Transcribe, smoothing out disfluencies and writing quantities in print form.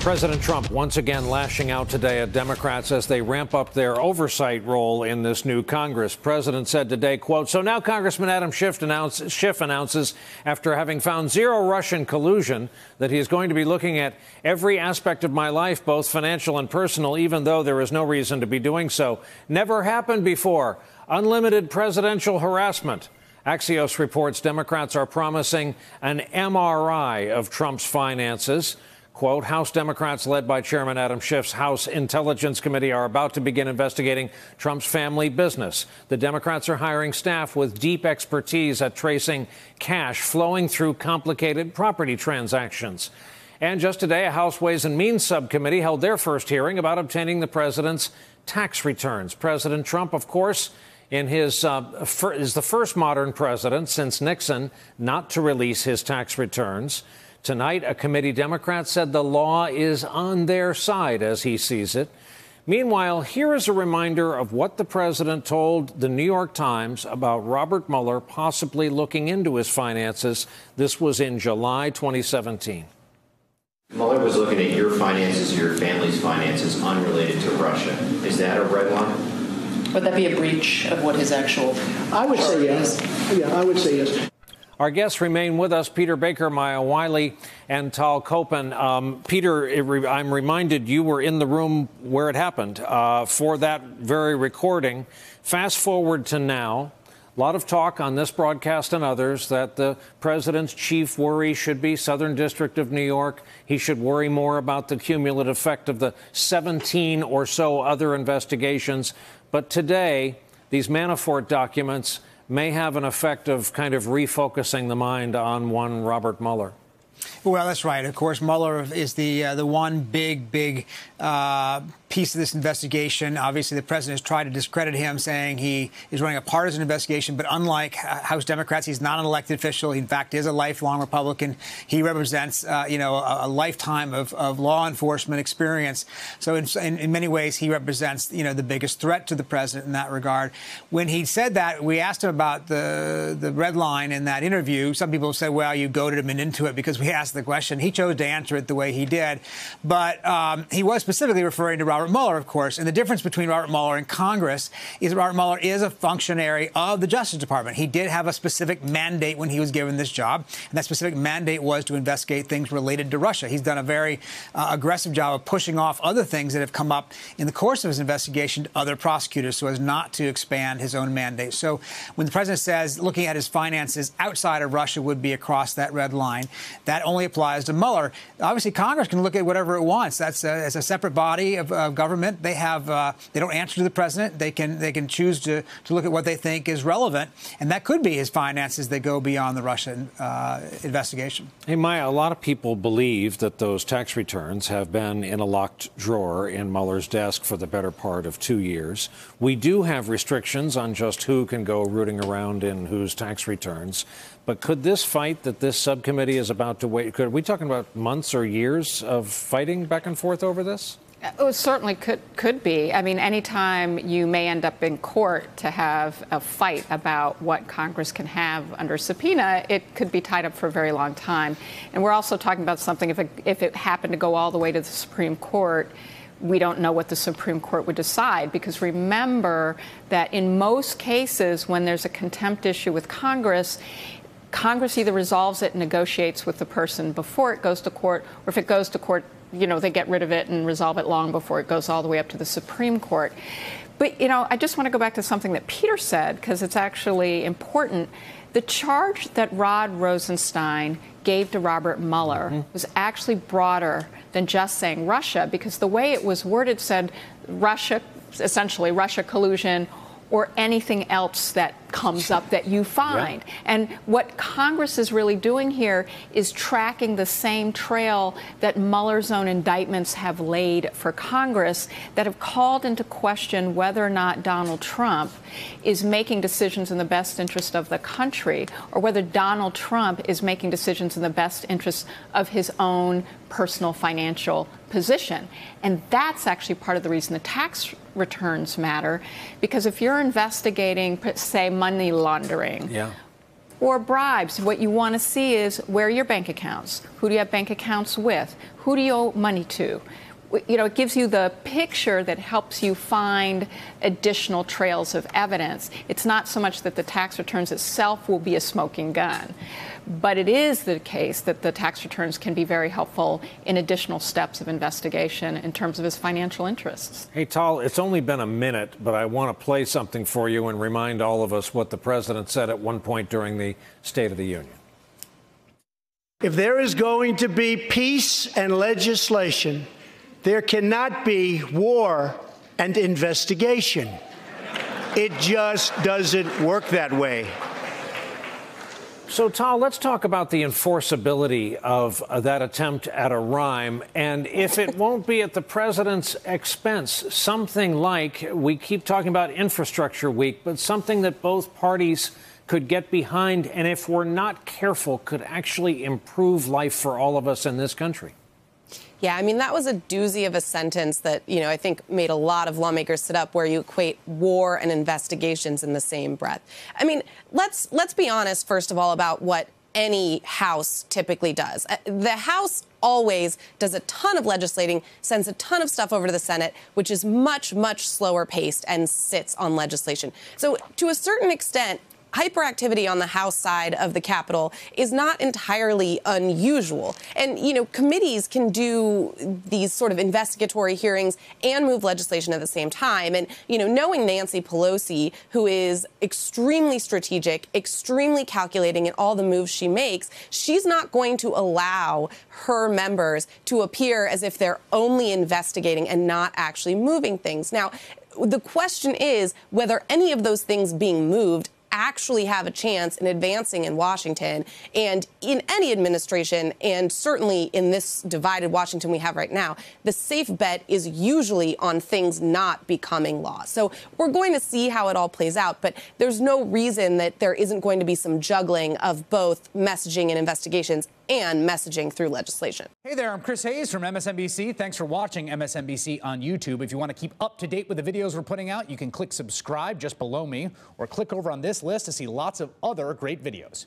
President Trump once again lashing out today at Democrats as they ramp up their oversight role in this new Congress. President said today, quote, "So now Congressman Adam Schiff announces, after having found zero Russian collusion, that he is going to be looking at every aspect of my life, both financial and personal, even though there is no reason to be doing so. Never happened before. Unlimited presidential harassment." Axios reports Democrats are promising an MRI of Trump's finances. Quote, House Democrats led by Chairman Adam Schiff's House Intelligence Committee are about to begin investigating Trump's family business. The Democrats are hiring staff with deep expertise at tracing cash flowing through complicated property transactions. And just today, a House Ways and Means subcommittee held their first hearing about obtaining the president's tax returns. President Trump, of course, is the first modern president since Nixon not to release his tax returns. Tonight, a committee Democrat said the law is on their side as he sees it. Meanwhile, here is a reminder of what the president told the New York Times about Robert Mueller possibly looking into his finances. This was in July 2017. Mueller was looking at your finances, your family's finances, unrelated to Russia. Is that a red line? Would that be a breach of what his actual... I would say yes. Yeah, I would say yes. Our guests remain with us, Peter Baker, Maya Wiley, and Tal Koppen. Peter, I'm reminded you were in the room where it happened for that very recording. Fast forward to now. A lot of talk on this broadcast and others that the president's chief worry should be Southern District of New York. He should worry more about the cumulative effect of the 17 or so other investigations. But today, these Manafort documents may have an effect of kind of refocusing the mind on one Robert Mueller. Well, that's right. Of course, Mueller is the one big piece of this investigation. Obviously, the president has tried to discredit him, saying he is running a partisan investigation. But unlike House Democrats, he's not an elected official. He, in fact, is a lifelong Republican. He represents, a lifetime of law enforcement experience. So in many ways, he represents, the biggest threat to the president in that regard. When he said that, we asked him about the red line in that interview. Some people said, well, you goaded him into it because we asked the question. He chose to answer it the way he did. But he was specifically referring to Robert Mueller, of course. And the difference between Robert Mueller and Congress is that Robert Mueller is a functionary of the Justice Department. He did have a specific mandate when he was given this job. And that specific mandate was to investigate things related to Russia. He's done a very aggressive job of pushing off other things that have come up in the course of his investigation to other prosecutors so as not to expand his own mandate. So when the president says looking at his finances outside of Russia would be across that red line, that only applies to Mueller. Obviously, Congress can look at whatever it wants. That's as a separate body of government. They have they don't answer to the president. They can choose to look at what they think is relevant, and that could be his finances that go beyond the Russian investigation. Hey, Maya, a lot of people believe that those tax returns have been in a locked drawer in Mueller's desk for the better part of 2 years. We do have restrictions on just who can go rooting around in whose tax returns. But could this fight that this subcommittee is about to wait, are we talking about months or years of fighting back and forth over this? It certainly could be. I mean, anytime you may end up in court to have a fight about what Congress can have under subpoena, it could be tied up for a very long time. And we're also talking about something, if it happened to go all the way to the Supreme Court, we don't know what the Supreme Court would decide, because remember that in most cases when there's a contempt issue with Congress either resolves it and negotiates with the person before it goes to court, or if it goes to court, they get rid of it and resolve it long before it goes all the way up to the Supreme Court. But, I just want to go back to something that Peter said, because it's actually important. The charge that Rod Rosenstein gave to Robert Mueller was actually broader than just saying Russia, because the way it was worded said Russia, essentially Russia collusion, or anything else that comes up that you find. Yeah. And what Congress is really doing here is tracking the same trail that Mueller's own indictments have laid for Congress, that have called into question whether or not Donald Trump is making decisions in the best interest of the country, or whether Donald Trump is making decisions in the best interest of his own personal financial position. And that's actually part of the reason the tax returns matter, because if you're investigating, say, money laundering, or bribes. What you want to see is where are your bank accounts? Who do you have bank accounts with? Who do you owe money to? You know, it gives you the picture that helps you find additional trails of evidence. It's not so much that the tax returns itself will be a smoking gun, but it is the case that the tax returns can be very helpful in additional steps of investigation in terms of his financial interests. Hey, Tal, it's only been a minute, but I want to play something for you and remind all of us what the president said at one point during the State of the Union. If there is going to be peace and legislation, there cannot be war and investigation. It just doesn't work that way. So, Tal, let's talk about the enforceability of that attempt at a rhyme. And if it won't be at the president's expense, something like, we keep talking about Infrastructure Week, but something that both parties could get behind, and if we're not careful, could actually improve life for all of us in this country. Yeah, I mean, that was a doozy of a sentence that, you know, I think made a lot of lawmakers sit up, where you equate war and investigations in the same breath. I mean, let's be honest, first of all, about what any House typically does. The House always does a ton of legislating, sends a ton of stuff over to the Senate, which is much, much slower paced and sits on legislation. So to a certain extent, hyperactivity on the House side of the Capitol is not entirely unusual. And, you know, committees can do these sort of investigatory hearings and move legislation at the same time. And, you know, knowing Nancy Pelosi, who is extremely strategic, extremely calculating in all the moves she makes, she's not going to allow her members to appear as if they're only investigating and not actually moving things. Now, the question is whether any of those things being moved actually have a chance in advancing in Washington and in any administration, and certainly in this divided Washington we have right now. The safe bet is usually on things not becoming law. So we're going to see how it all plays out, but there's no reason that there isn't going to be some juggling of both messaging and investigations and messaging through legislation. Hey there, I'm Chris Hayes from MSNBC. Thanks for watching MSNBC on YouTube. If you want to keep up to date with the videos we're putting out, you can click subscribe just below me, or click over on this list to see lots of other great videos.